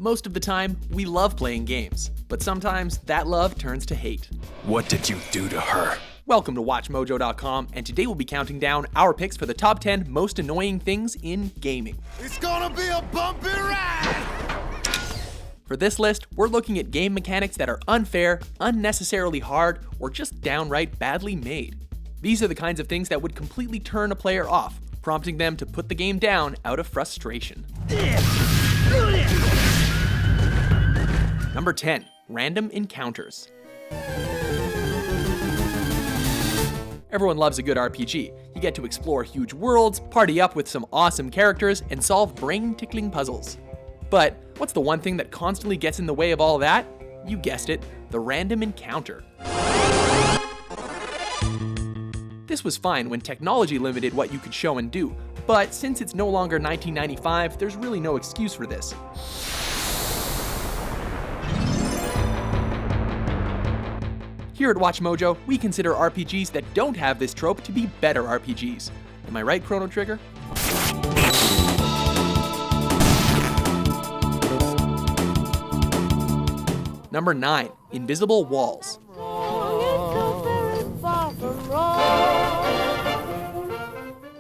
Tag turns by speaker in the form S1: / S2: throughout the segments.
S1: Most of the time, we love playing games, but sometimes that love turns to hate.
S2: What did you do to her?
S1: Welcome to WatchMojo.com, and today we'll be counting down our picks for the top 10 most annoying things in gaming.
S3: It's gonna be a bumpy ride!
S1: For this list, we're looking at game mechanics that are unfair, unnecessarily hard, or just downright badly made. These are the kinds of things that would completely turn a player off, prompting them to put the game down out of frustration. Number 10, random encounters. Everyone loves a good RPG. You get to explore huge worlds, party up with some awesome characters, and solve brain-tickling puzzles. But what's the one thing that constantly gets in the way of all that? You guessed it, the random encounter. This was fine when technology limited what you could show and do, but since it's no longer 1995, there's really no excuse for this. Here at WatchMojo, we consider RPGs that don't have this trope to be better RPGs. Am I right, Chrono Trigger? Number 9, invisible walls.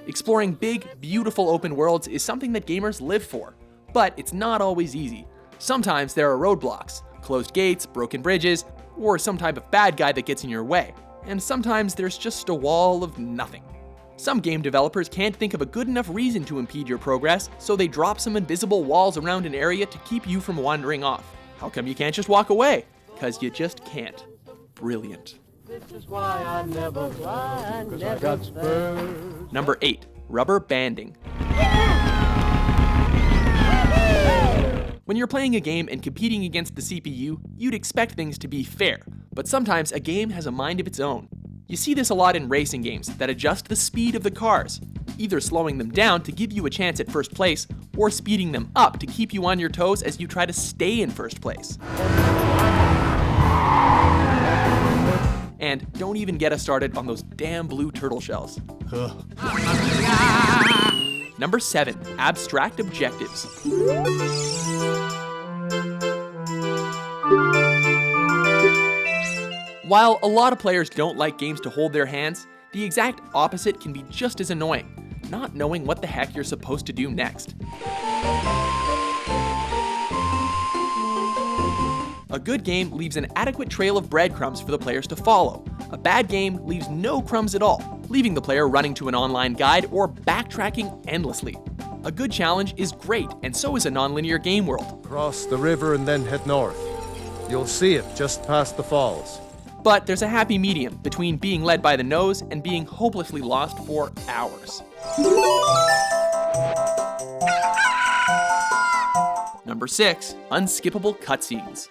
S1: Exploring big, beautiful open worlds is something that gamers live for, but it's not always easy. Sometimes there are roadblocks, closed gates, broken bridges, or some type of bad guy that gets in your way, and sometimes there's just a wall of nothing. Some game developers can't think of a good enough reason to impede your progress, so they drop some invisible walls around an area to keep you from wandering off. How come you can't just walk away? 'Cause you just can't. Brilliant.
S4: This is why I never fly, 'cause I got spurs.
S1: Number 8, rubber banding. When you're playing a game and competing against the CPU, you'd expect things to be fair, but sometimes a game has a mind of its own. You see this a lot in racing games that adjust the speed of the cars, either slowing them down to give you a chance at first place, or speeding them up to keep you on your toes as you try to stay in first place. And don't even get us started on those damn blue turtle shells. Number 7, abstract objectives. While a lot of players don't like games to hold their hands, the exact opposite can be just as annoying, not knowing what the heck you're supposed to do next. A good game leaves an adequate trail of breadcrumbs for the players to follow. A bad game leaves no crumbs at all, leaving the player running to an online guide or backtracking endlessly. A good challenge is great, and so is a non-linear game world.
S5: Cross the river and then head north. You'll see it just past the falls.
S1: But there's a happy medium between being led by the nose and being hopelessly lost for hours. Number 6, unskippable cutscenes.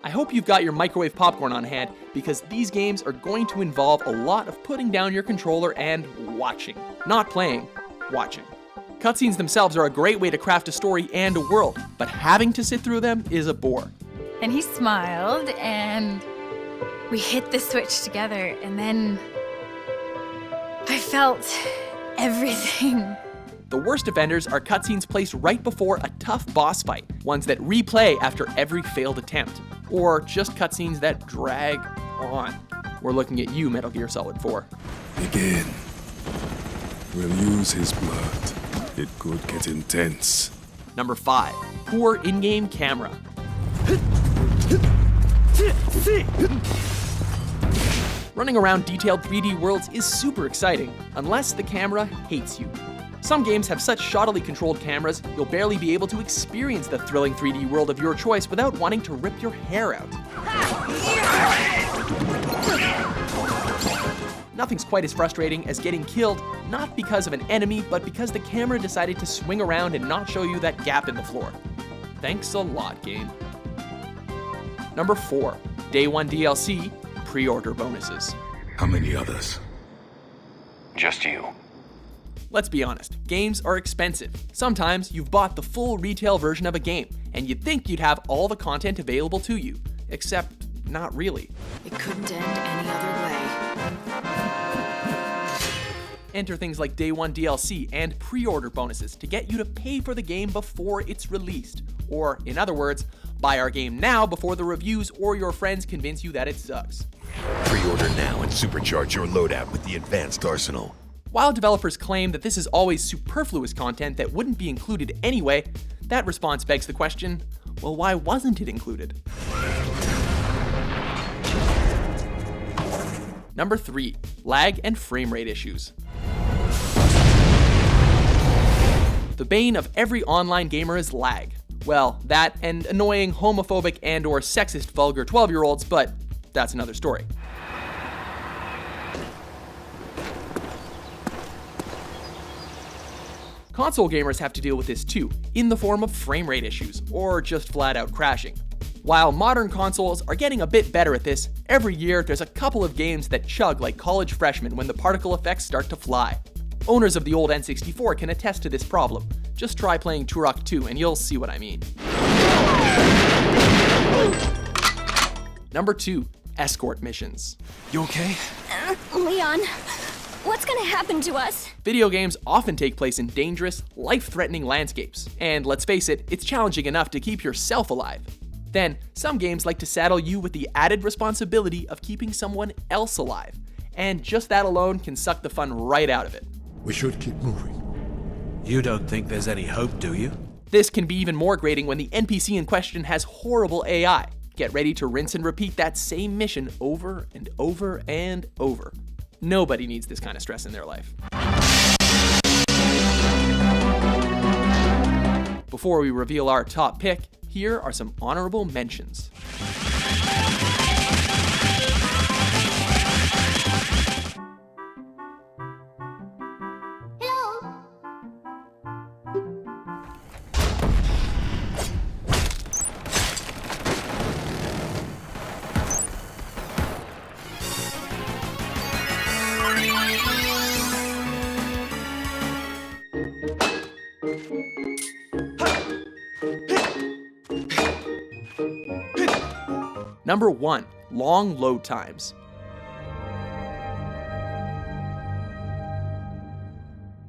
S1: I hope you've got your microwave popcorn on hand, because these games are going to involve a lot of putting down your controller and watching. Not playing, watching. Cutscenes themselves are a great way to craft a story and a world, but having to sit through them is a bore.
S6: And he smiled, and we hit the switch together, and then I felt everything.
S1: The worst offenders are cutscenes placed right before a tough boss fight, ones that replay after every failed attempt, or just cutscenes that drag on. We're looking at you, Metal Gear Solid 4.
S2: Begin. We'll use his blood. It could get intense.
S1: Number 5, poor in-game camera. Running around detailed 3D worlds is super exciting, unless the camera hates you. Some games have such shoddily controlled cameras, you'll barely be able to experience the thrilling 3D world of your choice without wanting to rip your hair out. Nothing's quite as frustrating as getting killed, not because of an enemy, but because the camera decided to swing around and not show you that gap in the floor. Thanks a lot, game. Number 4, Day 1 DLC, pre-order bonuses.
S2: How many others?
S7: Just you.
S1: Let's be honest, games are expensive. Sometimes you've bought the full retail version of a game, and you'd think you'd have all the content available to you, except not really.
S8: It couldn't end any other way.
S1: Enter things like Day 1 DLC and pre-order bonuses to get you to pay for the game before it's released. Or, in other words, buy our game now before the reviews or your friends convince you that it sucks.
S8: Pre-order now and supercharge your loadout with the advanced arsenal.
S1: While developers claim that this is always superfluous content that wouldn't be included anyway, that response begs the question, well, why wasn't it included? Number 3, lag and frame rate issues. The bane of every online gamer is lag. Well, that and annoying homophobic and or sexist vulgar 12-year-olds, but that's another story. Console gamers have to deal with this too, in the form of frame rate issues, or just flat out crashing. While modern consoles are getting a bit better at this, every year there's a couple of games that chug like college freshmen when the particle effects start to fly. Owners of the old N64 can attest to this problem. Just try playing Turok 2 and you'll see what I mean. Number 2, Escort Missions.
S8: You okay?
S9: Leon, what's gonna happen to us?
S1: Video games often take place in dangerous, life-threatening landscapes, and let's face it, it's challenging enough to keep yourself alive. Then, some games like to saddle you with the added responsibility of keeping someone else alive, and just that alone can suck the fun right out of it.
S2: We should keep moving.
S8: You don't think there's any hope, do you?
S1: This can be even more grating when the NPC in question has horrible AI. Get ready to rinse and repeat that same mission over and over and over. Nobody needs this kind of stress in their life. Before we reveal our top pick, here are some honorable mentions. Number 1, long load times.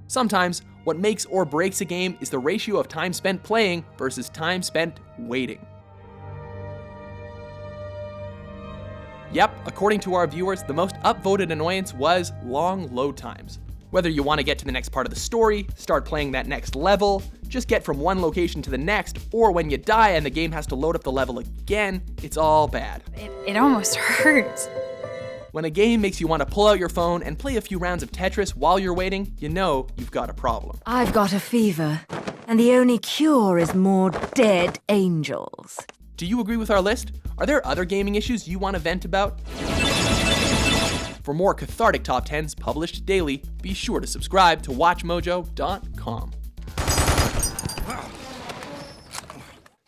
S1: Sometimes, what makes or breaks a game is the ratio of time spent playing versus time spent waiting. Yep, according to our viewers, the most upvoted annoyance was long load times. Whether you want to get to the next part of the story, start playing that next level, just get from one location to the next, or when you die and the game has to load up the level again, it's all bad.
S6: It almost hurts.
S1: When a game makes you want to pull out your phone and play a few rounds of Tetris while you're waiting, you know you've got a problem.
S10: I've got a fever, and the only cure is more dead angels.
S1: Do you agree with our list? Are there other gaming issues you want to vent about? For more cathartic top 10s published daily, be sure to subscribe to WatchMojo.com.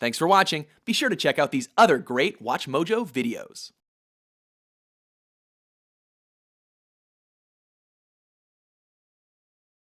S1: Thanks for watching. Be sure to check out these other great WatchMojo videos.